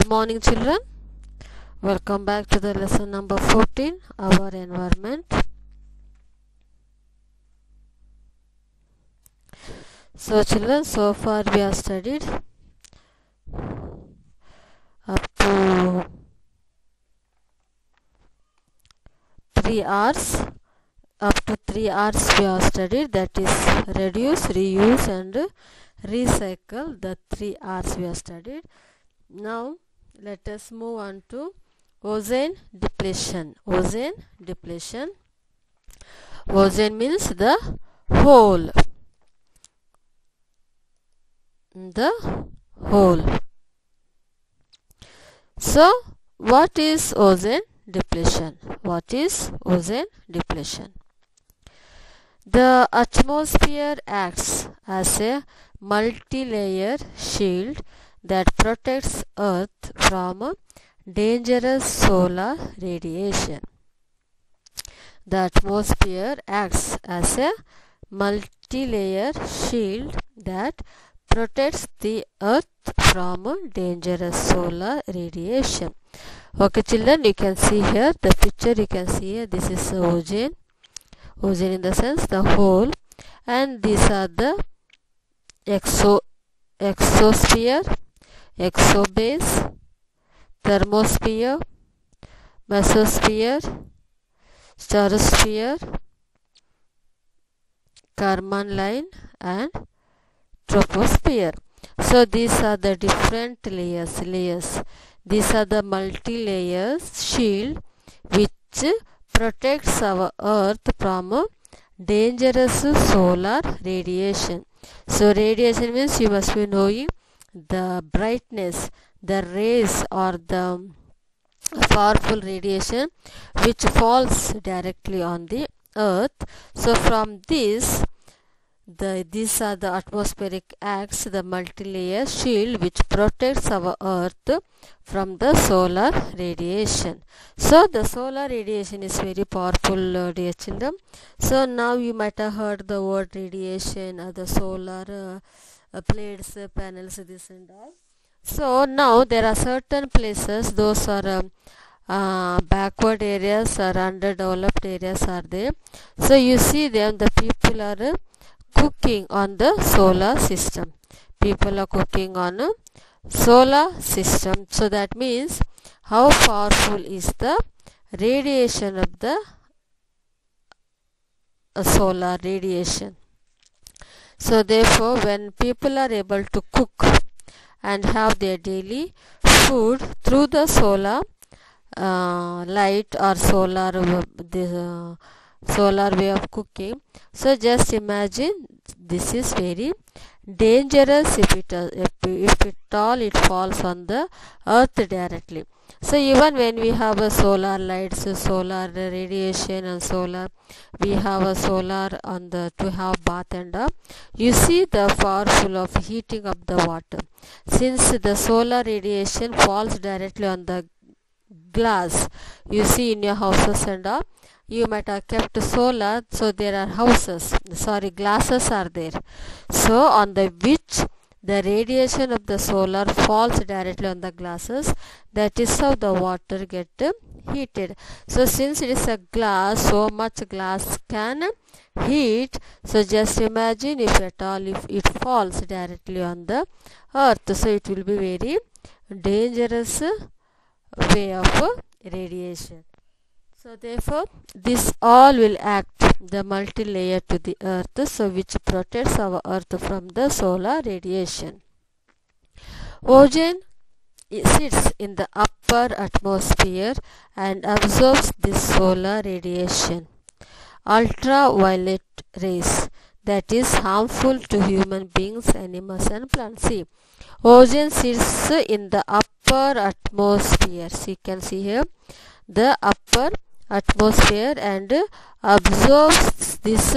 Good morning, children. Welcome back to the lesson number 14, our environment. So children, so far we have studied up to 3 hours. Up to 3 hours we have studied, that is reduce, reuse and recycle. The 3 hours we have studied. Now let us move on to ozone depletion. Ozone depletion. Ozone means the hole. The hole. So what is ozone depletion? What is ozone depletion? The atmosphere acts as a multi-layer shield that protects Earth from dangerous solar radiation. The atmosphere acts as a multi-layer shield that protects the Earth from dangerous solar radiation. Okay, children, you can see here the picture. You can see here, this is ozone. Ozone in the sense the hole, and these are the exosphere, exobase, thermosphere, mesosphere, stratosphere, Kármán line and troposphere. So these are the different layers. These are the multi-layers shield which protects our Earth from dangerous solar radiation. So radiation means you must be knowing the brightness, the rays or the powerful radiation which falls directly on the Earth. So from this, these are the atmospheric acts, the multi-layer shield which protects our Earth from the solar radiation. So the solar radiation is very powerful, dear children. So now you might have heard the word radiation or the solar plates, panels, this and all. So now there are certain places, those are backward areas or underdeveloped areas are there. So you see them, the people are cooking on the solar system. People are cooking on a solar system. So that means how powerful is the radiation of the solar radiation. So therefore, when people are able to cook and have their daily food through the solar light or solar way of cooking, so just imagine this is very dangerous if it falls on the Earth directly. So even when we have a solar lights, solar radiation and solar, we have a solar on the to have bath and all, you see the powerful of heating up the water. Since the solar radiation falls directly on the glass, you see in your houses and all, you might have kept solar, so there are glasses are there. So on the which the radiation of the solar falls directly on the glasses, that is how the water get heated. So since it is a glass, so much glass can heat. So just imagine if it falls directly on the Earth, so it will be very dangerous way of radiation. So therefore this all will act the multi-layer to the Earth, so which protects our Earth from the solar radiation. Ozone sits in the upper atmosphere and absorbs this solar radiation. Ultraviolet rays that is harmful to human beings, animals and plants. See, ozone sits in the upper atmosphere. So you can see here the upper atmosphere and absorbs this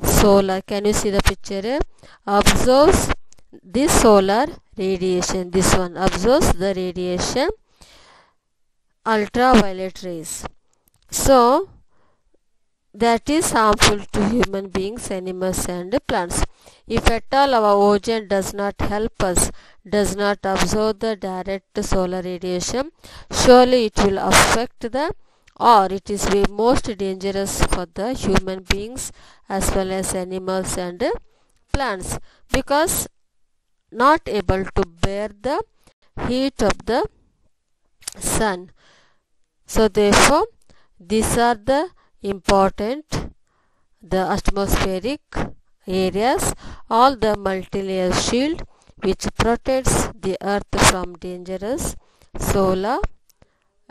solar. Can you see the picture here? Absorbs this solar radiation. This one absorbs the radiation, ultraviolet rays. So that is harmful to human beings, animals and plants. If at all our ozone does not help us, does not absorb the direct solar radiation, surely it will affect the, or it is way most dangerous for the human beings as well as animals and plants, because not able to bear the heat of the sun. So therefore these are the important, the atmospheric areas, all the multi-layer shield which protects the earth from dangerous solar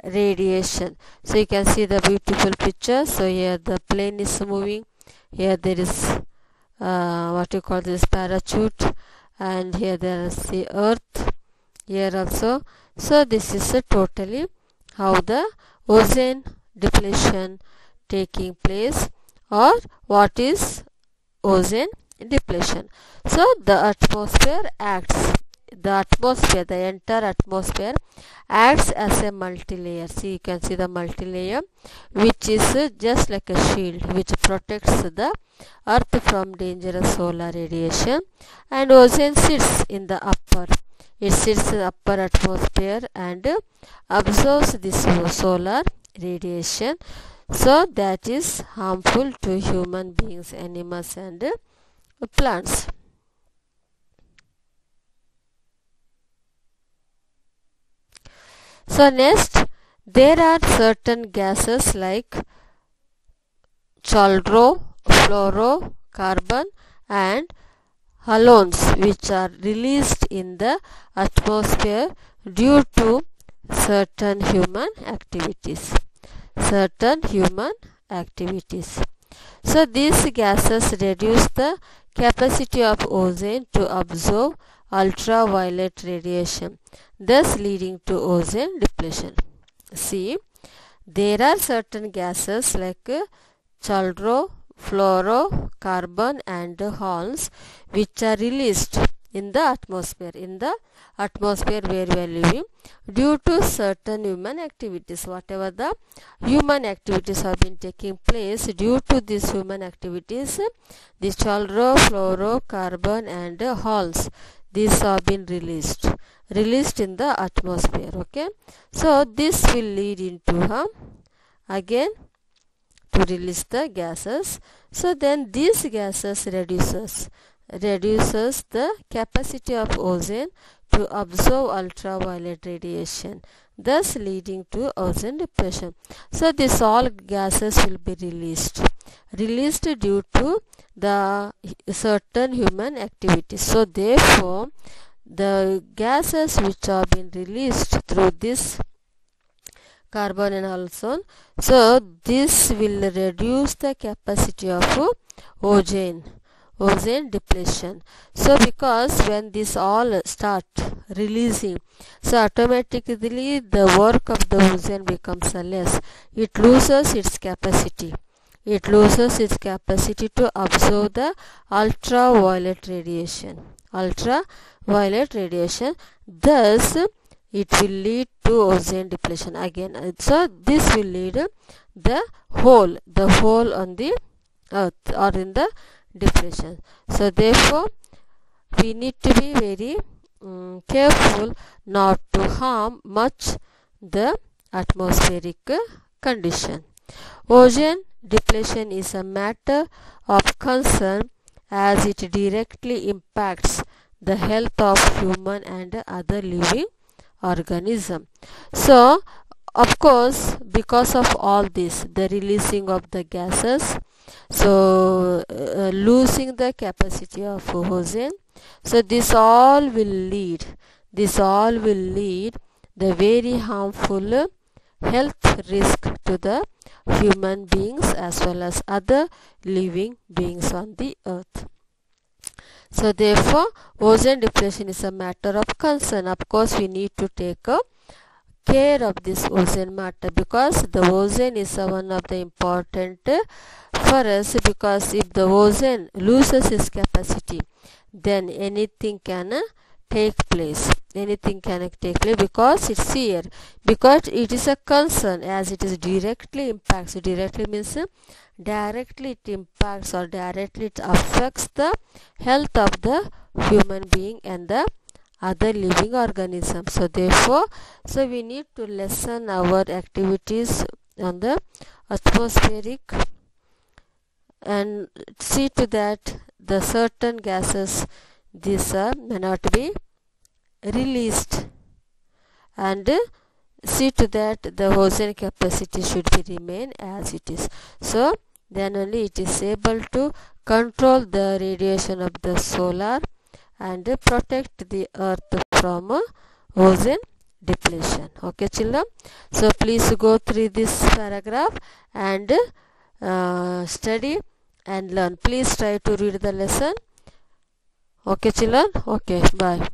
radiation. So you can see the beautiful picture. So here the plane is moving, here there is what you call this parachute, and here there is the earth here also. So this is totally how the ozone depletion taking place, or what is ozone depletion. So the atmosphere acts, the entire atmosphere acts as a multi-layer. See, you can see the multi-layer which is just like a shield which protects the earth from dangerous solar radiation, and ozone sits in the upper, it sits in the upper atmosphere and absorbs this solar radiation. So that is harmful to human beings, animals and plants. So next, there are certain gases like chlorofluorocarbon and halogens which are released in the atmosphere due to certain human activities. So these gases reduce the capacity of ozone to absorb ultraviolet radiation, thus leading to ozone depletion. See, there are certain gases like chlorofluorocarbon and halogens which are released in the atmosphere where we are living due to certain human activities. Whatever the human activities have been taking place, due to these human activities, the chlorofluorocarbon and halogens, these have been released in the atmosphere. Okay, so this will lead into again to release the gases. So then these gases reduces the capacity of ozone to absorb ultraviolet radiation, thus leading to ozone depletion. So these all gases will be released due to the certain human activities. So therefore the gases which have been released through this carbon and ozone, so this will reduce the capacity of ozone depletion. So because when this all start releasing, so automatically the work of the ozone becomes less. It loses its capacity to absorb the ultraviolet radiation. Thus it will lead to ozone depletion again. So this will lead the hole on the earth or in the depletion. So therefore we need to be very careful not to harm much the atmospheric condition. Ozone depletion is a matter of concern as it directly impacts the health of human and other living organism. So of course, because of all this, the releasing of the gases, so losing the capacity of ozone, so this all will lead the very harmful health risk to the human beings as well as other living beings on the earth. So therefore ozone depletion is a matter of concern. Of course we need to take care of this ozone matter, because the ozone is one of the important for us, because if the ozone loses its capacity, then anything can take place. Anything can take place because it's here, because it is a concern, as it is directly impacts. Directly means directly it impacts or directly it affects the health of the human being and the other living organisms. So therefore, so we need to lessen our activities on the atmospheric and see to that the certain gases, these may not be released, and see to that the ozone capacity should be remain as it is. So then only it is able to control the radiation of the solar and protect the earth from ozone depletion. Okay children, so please go through this paragraph and study and learn. Please try to read the lesson. Okay children, okay, bye.